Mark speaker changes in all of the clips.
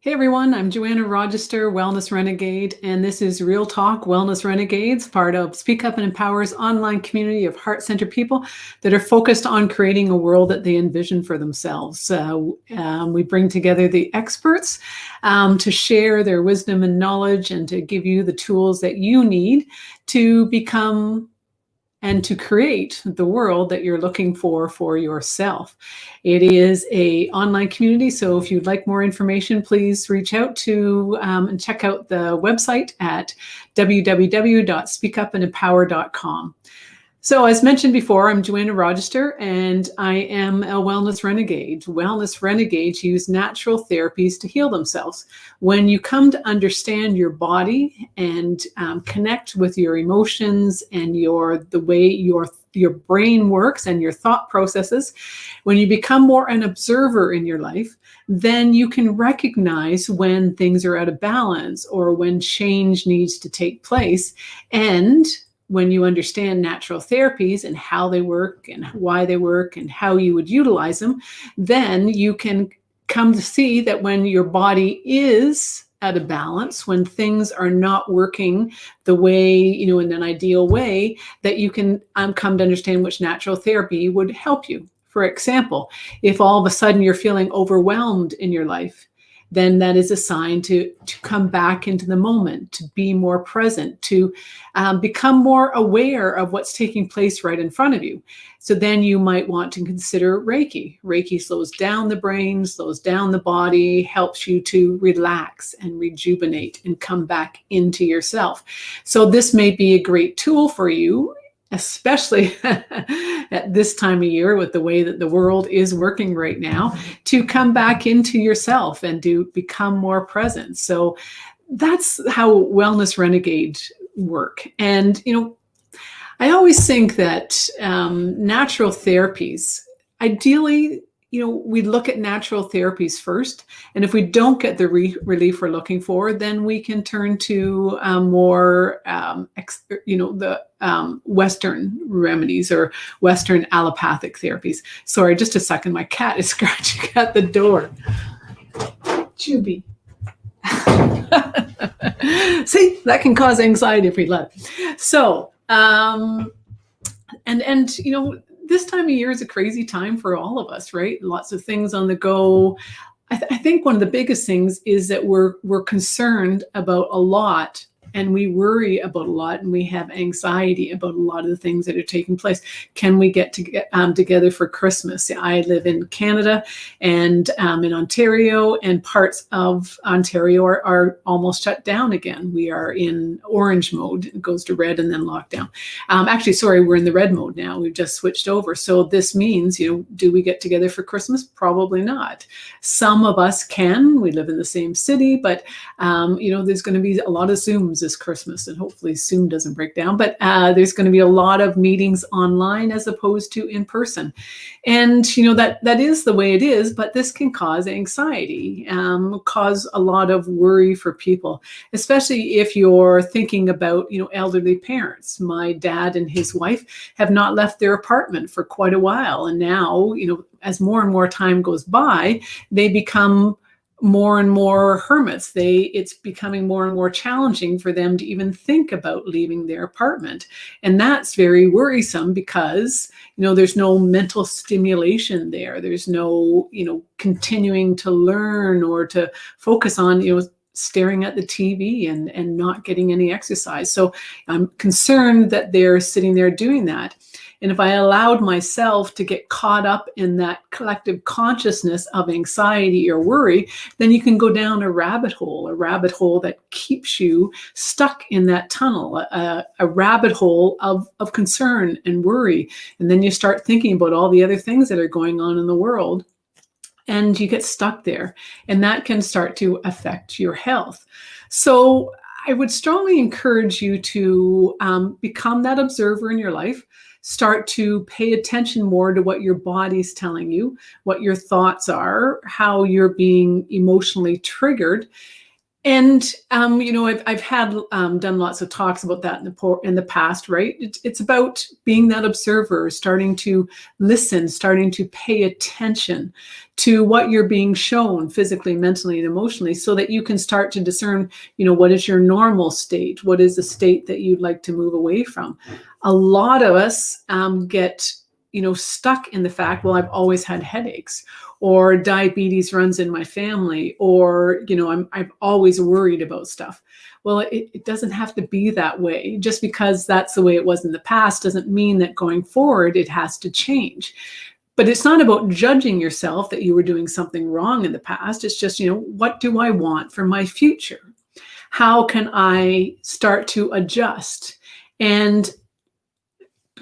Speaker 1: Hey everyone, I'm Joanna Rogister, Wellness Renegade, and this is Real Talk Wellness Renegades, part of Speak Up and Empower's online community of heart-centered people that are focused on creating a world that they envision for themselves. We bring together the experts to share their wisdom and knowledge and to give you the tools that you need to become and to create the world that you're looking for yourself. It is an online community, so if you'd like more information, please reach out to and check out the website at www.speakupandempower.com. So as mentioned before, I'm Joanna Rogister, and I am a wellness renegade. Wellness renegades use natural therapies to heal themselves. When you come to understand your body and connect with your emotions and the way your brain works and your thought processes, when you become more an observer in your life, then you can recognize when things are out of balance or when change needs to take place. And when you understand natural therapies and how they work and why they work and how you would utilize them, then you can come to see that when your body is out of balance, when things are not working the way, in an ideal way, that you can come to understand which natural therapy would help you. For example, if all of a sudden you're feeling overwhelmed in your life, then that is a sign to come back into the moment, to be more present, to become more aware of what's taking place right in front of you. So then you might want to consider Reiki. Reiki slows down the brain, slows down the body, helps you to relax and rejuvenate and come back into yourself. So this may be a great tool for you, especially at this time of year with the way that the world is working right now, to come back into yourself and to become more present. So that's how Wellness Renegades work. And, I always think that natural therapies, ideally, we look at natural therapies first. And if we don't get the relief we're looking for, then we can turn to more, the Western remedies or Western allopathic therapies. Sorry, just a second. My cat is scratching at the door. Juby. See, that can cause anxiety if we let it. So, this time of year is a crazy time for all of us, right? Lots of things on the go. I think one of the biggest things is that we're concerned about a lot, and we worry about a lot, and we have anxiety about a lot of the things that are taking place. Can we get together for Christmas? I live in Canada and in Ontario, and parts of Ontario are almost shut down again. We are in orange mode. It goes to red and then lockdown. We're in the red mode now. We've just switched over. So this means, do we get together for Christmas? Probably not. Some of us can. We live in the same city, but there's going to be a lot of Zooms this Christmas, and hopefully Zoom doesn't break down, but there's going to be a lot of meetings online as opposed to in person. And that is the way it is, but this can cause anxiety, cause a lot of worry for people, especially if you're thinking about elderly parents. My dad and his wife have not left their apartment for quite a while, and now as more and more time goes by, they become more and more hermits. It's becoming more and more challenging for them to even think about leaving their apartment. And that's very worrisome because, there's no mental stimulation there. There's no, continuing to learn or to focus on, staring at the TV and not getting any exercise. So I'm concerned that they're sitting there doing that. And if I allowed myself to get caught up in that collective consciousness of anxiety or worry, then you can go down a rabbit hole that keeps you stuck in that tunnel, a rabbit hole of concern and worry. And then you start thinking about all the other things that are going on in the world, and you get stuck there. And that can start to affect your health. So I would strongly encourage you to become that observer in your life. Start to pay attention more to what your body's telling you, what your thoughts are, how you're being emotionally triggered. And I've had done lots of talks about that in the past, right? It's about being that observer, starting to listen, starting to pay attention to what you're being shown physically, mentally, and emotionally, so that you can start to discern, what is your normal state? What is the state that you'd like to move away from? A lot of us get stuck in the fact, well, I've always had headaches, or diabetes runs in my family, or I've always worried about stuff. Well, it doesn't have to be that way. Just because that's the way it was in the past doesn't mean that going forward it has to change. But it's not about judging yourself that you were doing something wrong in the past. It's just, what do I want for my future? How can I start to adjust? And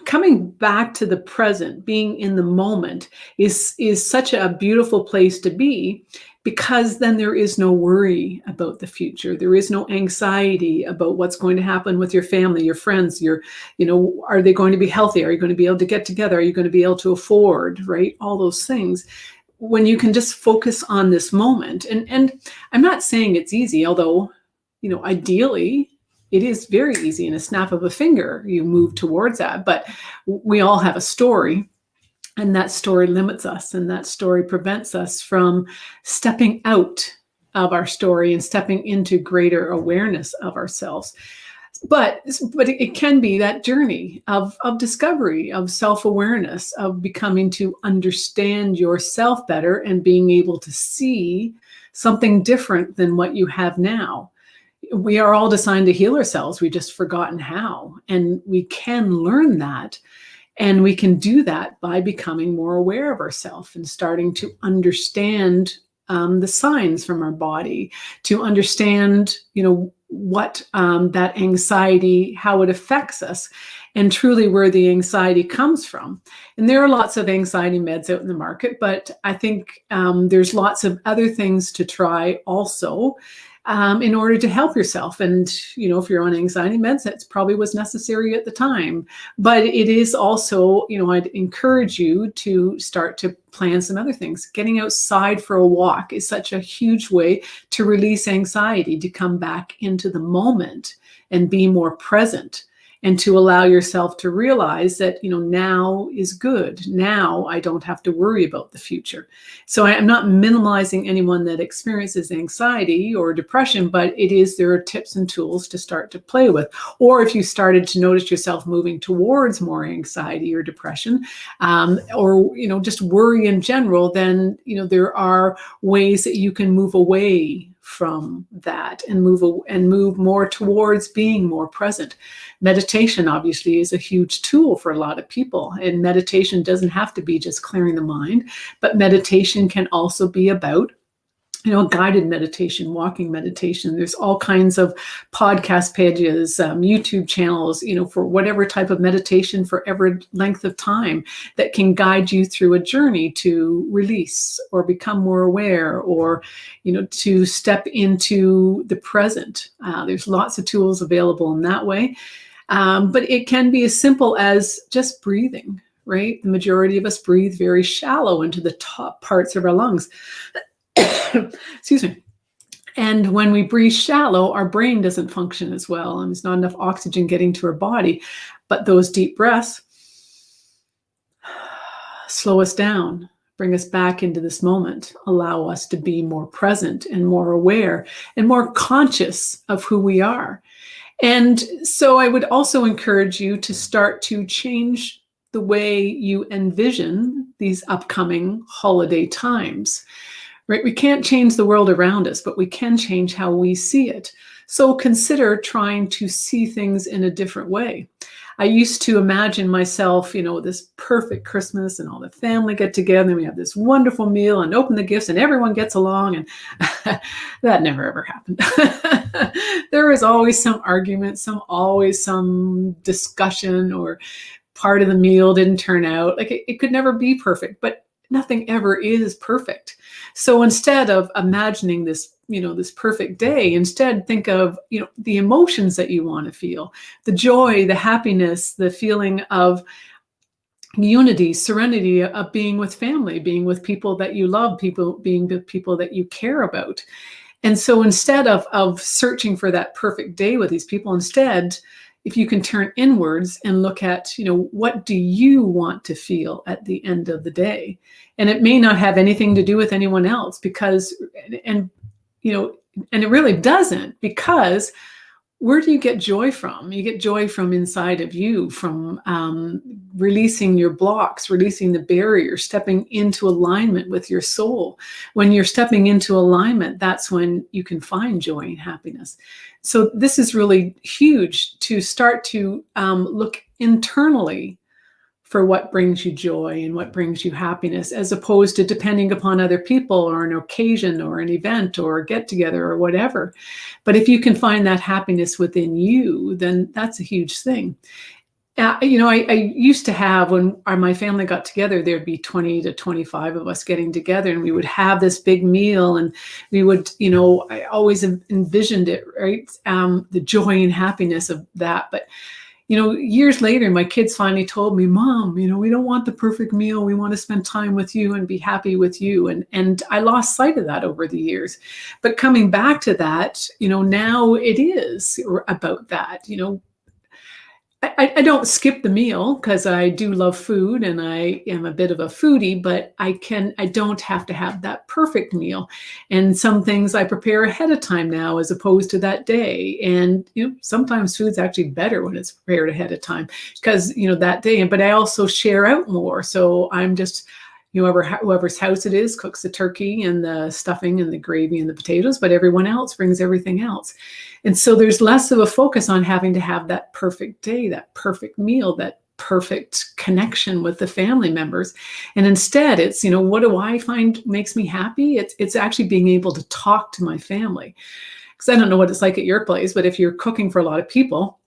Speaker 1: coming back to the present, being in the moment is such a beautiful place to be, because then there is no worry about the future. There is no anxiety about what's going to happen with your family, your friends, are they going to be healthy? Are you going to be able to get together? Are you going to be able to afford, right? All those things. When you can just focus on this moment. And I'm not saying it's easy, although, ideally, it is very easy. In a snap of a finger, you move towards that. But we all have a story, and that story limits us, and that story prevents us from stepping out of our story and stepping into greater awareness of ourselves. But it can be that journey of discovery, of self-awareness, of becoming to understand yourself better and being able to see something different than what you have now. We are all designed to heal ourselves. We've just forgotten how. And we can learn that. And we can do that by becoming more aware of ourselves and starting to understand the signs from our body, to understand, what that anxiety, how it affects us, and truly where the anxiety comes from. And there are lots of anxiety meds out in the market, but I think there's lots of other things to try also, in order to help yourself. And, if you're on anxiety meds, that's probably was necessary at the time. But it is also, I'd encourage you to start to plan some other things. Getting outside for a walk is such a huge way to release anxiety, to come back into the moment and be more present, and to allow yourself to realize that, now is good. Now I don't have to worry about the future. So I'm not minimizing anyone that experiences anxiety or depression, but there are tips and tools to start to play with. Or if you started to notice yourself moving towards more anxiety or depression, or, just worry in general, then, there are ways that you can move away from that and move more towards being more present. Meditation obviously is a huge tool for a lot of people, and meditation doesn't have to be just clearing the mind, but meditation can also be about guided meditation, walking meditation. There's all kinds of podcast pages, YouTube channels, for whatever type of meditation for every length of time that can guide you through a journey to release or become more aware, or, to step into the present. There's lots of tools available in that way. But it can be as simple as just breathing, right? The majority of us breathe very shallow into the top parts of our lungs. Excuse me. And when we breathe shallow, our brain doesn't function as well, and there's not enough oxygen getting to our body. But those deep breaths slow us down, bring us back into this moment, allow us to be more present and more aware and more conscious of who we are. And so I would also encourage you to start to change the way you envision these upcoming holiday times. Right? We can't change the world around us, but we can change how we see it. So consider trying to see things in a different way. I used to imagine myself, this perfect Christmas, and all the family get together and we have this wonderful meal and open the gifts and everyone gets along, and that never ever happened. There was always some argument, always some discussion, or part of the meal didn't turn out. Like it could never be perfect, but nothing ever is perfect. So instead of imagining this, this perfect day, instead think of, the emotions that you want to feel, the joy, the happiness, the feeling of unity, serenity, of being with family, being with people that you love, being with people that you care about. And so instead of searching for that perfect day with these people, instead, if you can turn inwards and look at, what do you want to feel at the end of the day? And it may not have anything to do with anyone else, because, and it really doesn't, because where do you get joy from? You get joy from inside of you, from releasing your blocks, releasing the barriers, stepping into alignment with your soul. When you're stepping into alignment, that's when you can find joy and happiness. So this is really huge, to start to look internally for what brings you joy and what brings you happiness, as opposed to depending upon other people or an occasion or an event or a get together or whatever. But if you can find that happiness within you, then that's a huge thing. I used to have, when my family got together, there'd be 20 to 25 of us getting together, and we would have this big meal, and we would, I always envisioned it, right? The joy and happiness of that. But years later, my kids finally told me, Mom, we don't want the perfect meal. We want to spend time with you and be happy with you. And I lost sight of that over the years. But coming back to that, now it is about that. I don't skip the meal, because I do love food and I am a bit of a foodie, but I don't have to have that perfect meal. And some things I prepare ahead of time now, as opposed to that day. And, sometimes food's actually better when it's prepared ahead of time, because, that day, but I also share out more. So I'm just, whoever's house it is cooks the turkey and the stuffing and the gravy and the potatoes, but everyone else brings everything else. And so there's less of a focus on having to have that perfect day, that perfect meal, that perfect connection with the family members. And instead, it's, what do I find makes me happy? It's actually being able to talk to my family. Because I don't know what it's like at your place, but if you're cooking for a lot of people,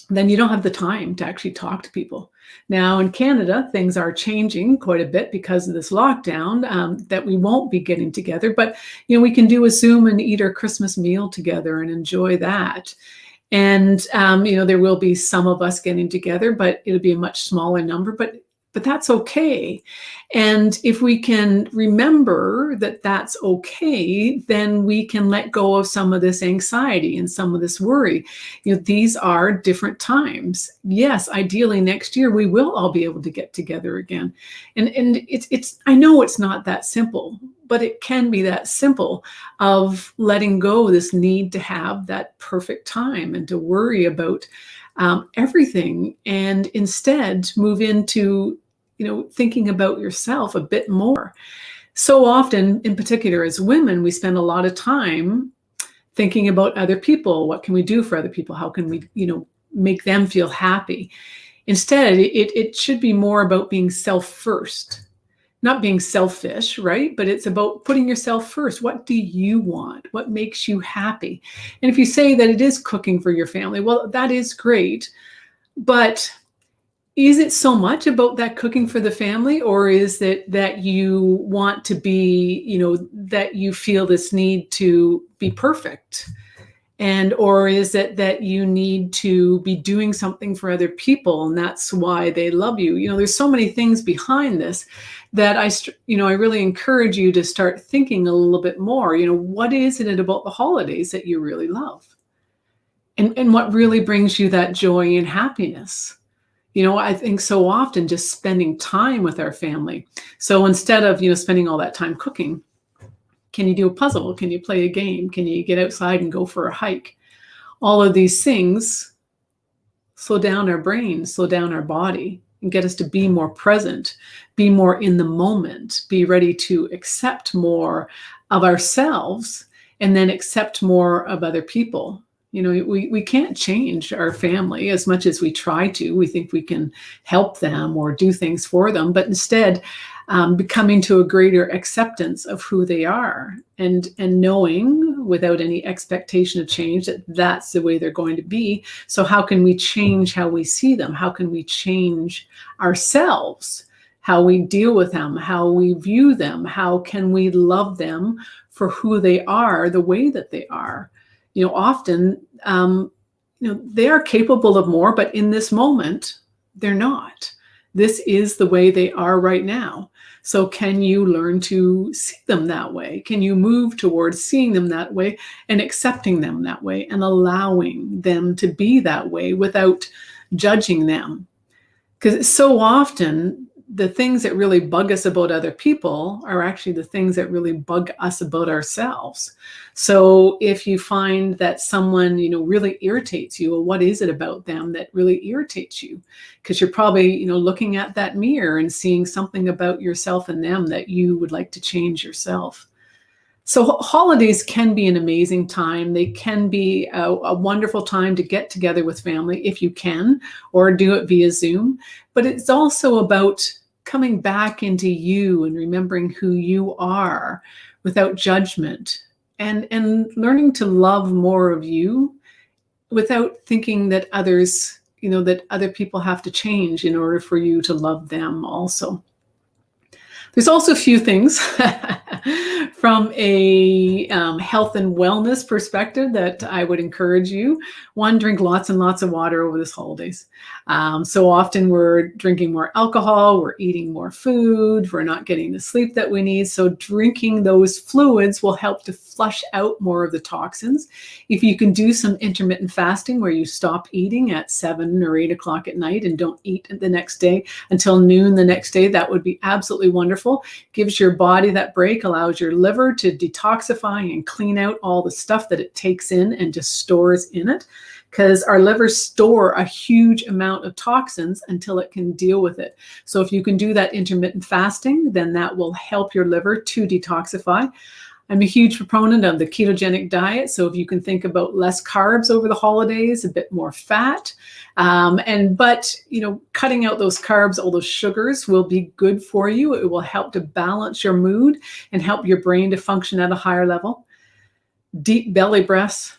Speaker 1: then you don't have the time to actually talk to people. Now in Canada, things are changing quite a bit because of this lockdown, that we won't be getting together, but we can do a Zoom and eat our Christmas meal together and enjoy that. And there will be some of us getting together, but it'll be a much smaller number, but that's okay. And if we can remember that that's okay, then we can let go of some of this anxiety and some of this worry. These are different times. Yes, ideally next year we will all be able to get together again. And it's I know it's not that simple, but it can be that simple, of letting go of this need to have that perfect time and to worry about everything, and instead move into thinking about yourself a bit more. So often, in particular as women, we spend a lot of time thinking about other people. What can we do for other people? How can we make them feel happy? Instead, it should be more about being self first. Not being selfish, right? But it's about putting yourself first. What do you want? What makes you happy? And if you say that it is cooking for your family, well, that is great. But is it so much about that cooking for the family, or is it that you want to be, that you feel this need to be perfect? Or is it that you need to be doing something for other people and that's why they love you? There's so many things behind this that I really encourage you to start thinking a little bit more. What is it about the holidays that you really love? And what really brings you that joy and happiness? I think so often just spending time with our family. So instead of, spending all that time cooking, can you do a puzzle? Can you play a game? Can you get outside and go for a hike? All of these things slow down our brain, slow down our body, and get us to be more present, be more in the moment, be ready to accept more of ourselves, and then accept more of other people. We can't change our family as much as we try to. We think we can help them or do things for them, but instead becoming to a greater acceptance of who they are, and knowing without any expectation of change that that's the way they're going to be. So how can we change how we see them? How can we change ourselves? How we deal with them, how we view them? How can we love them for who they are, the way that they are? Often, they are capable of more, but in this moment, they're not. This is the way they are right now. So can you learn to see them that way? Can you move towards seeing them that way and accepting them that way and allowing them to be that way without judging them? Because so often the things that really bug us about other people are actually the things that really bug us about ourselves. So if you find that someone, really irritates you, well, what is it about them that really irritates you? Because you're probably, looking at that mirror and seeing something about yourself and them that you would like to change yourself. So holidays can be an amazing time. They can be a wonderful time to get together with family if you can, or do it via Zoom. But it's also about coming back into you and remembering who you are without judgment, and learning to love more of you without thinking that others, that other people have to change in order for you to love them also. There's also a few things from a health and wellness perspective that I would encourage you. One, drink lots and lots of water over this holidays. So often we're drinking more alcohol, we're eating more food, we're not getting the sleep that we need. So drinking those fluids will help to flush out more of the toxins. If you can do some intermittent fasting where you stop eating at 7 or 8 o'clock at night and don't eat the next day until noon the next day, that would be absolutely wonderful. Gives your body that break, allows your liver to detoxify and clean out all the stuff that it takes in and just stores in it. Because our livers store a huge amount of toxins until it can deal with it. So if you can do that intermittent fasting, then that will help your liver to detoxify. I'm a huge proponent of the ketogenic diet. So if you can think about less carbs over the holidays, a bit more fat, but cutting out those carbs, all those sugars will be good for you. It will help to balance your mood and help your brain to function at a higher level. Deep belly breaths.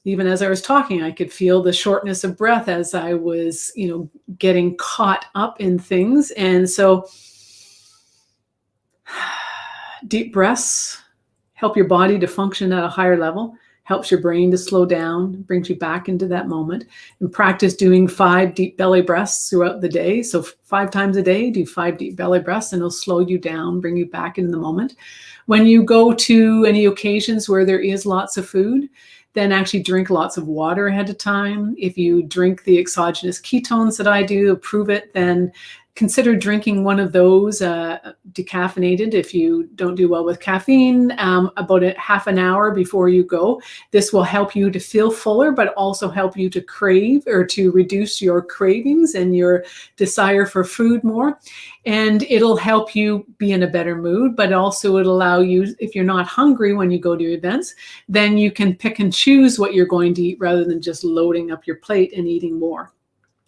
Speaker 1: Even as I was talking, I could feel the shortness of breath as I was, getting caught up in things. And so deep breaths help your body to function at a higher level, helps your brain to slow down, brings you back into that moment. And practice doing 5 deep belly breaths throughout the day. So 5 times a day, do 5 deep belly breaths, and it'll slow you down, bring you back into the moment. When you go to any occasions where there is lots of food, then actually drink lots of water ahead of time. If you drink the exogenous ketones that I do, approve it, then consider drinking one of those decaffeinated if you don't do well with caffeine, about a half an hour before you go. This will help you to feel fuller, but also help you to crave or to reduce your cravings and your desire for food more. And it'll help you be in a better mood, but also it'll allow you, if you're not hungry when you go to your events, then you can pick and choose what you're going to eat rather than just loading up your plate and eating more.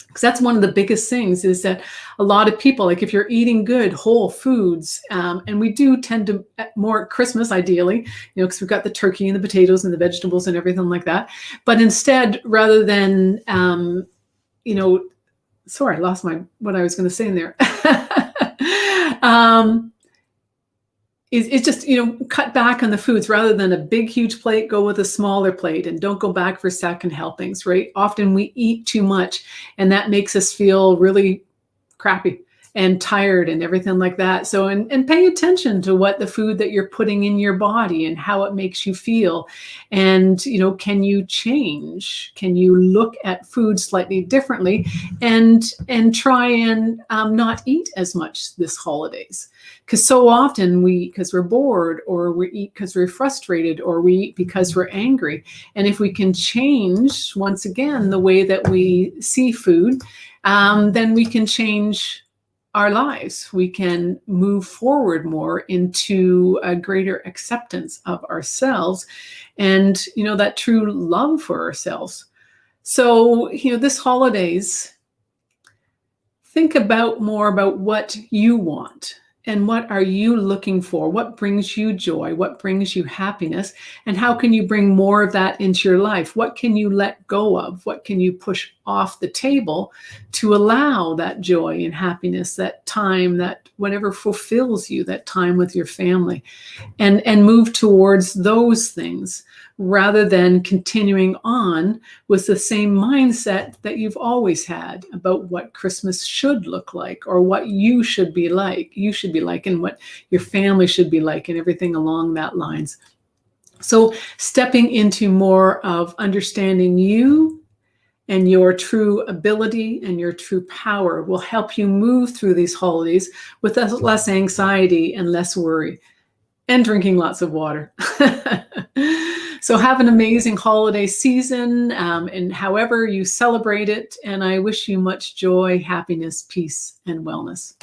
Speaker 1: Because that's one of the biggest things is that a lot of people, like if you're eating good whole foods, and we do tend to more at Christmas ideally, because we've got the turkey and the potatoes and the vegetables and everything like that. But instead, rather than, sorry, I lost what I was going to say in there. It's just, cut back on the foods rather than a big, huge plate, go with a smaller plate and don't go back for second helpings, right? Often we eat too much and that makes us feel really crappy and tired and everything like that. So, and pay attention to what the food that you're putting in your body and how it makes you feel. And, can you change? Can you look at food slightly differently and try and not eat as much this holidays? Because so often because we're bored, or we eat because we're frustrated, or we eat because we're angry. And if we can change, once again, the way that we see food, then we can change our lives. We can move forward more into a greater acceptance of ourselves and, that true love for ourselves. So, this holidays, think more about what you want. And what are you looking for? What brings you joy? What brings you happiness? And how can you bring more of that into your life? What can you let go of? What can you push off the table to allow that joy and happiness, that time, that whatever fulfills you, that time with your family, and move towards those things rather than continuing on with the same mindset that you've always had about what Christmas should look like or what you should be like. You should be be like and what your family should be like and everything along that lines. So stepping into more of understanding you and your true ability and your true power will help you move through these holidays with less anxiety and less worry, and drinking lots of water. So have an amazing holiday season, and however you celebrate it. And I wish you much joy, happiness, peace, and wellness.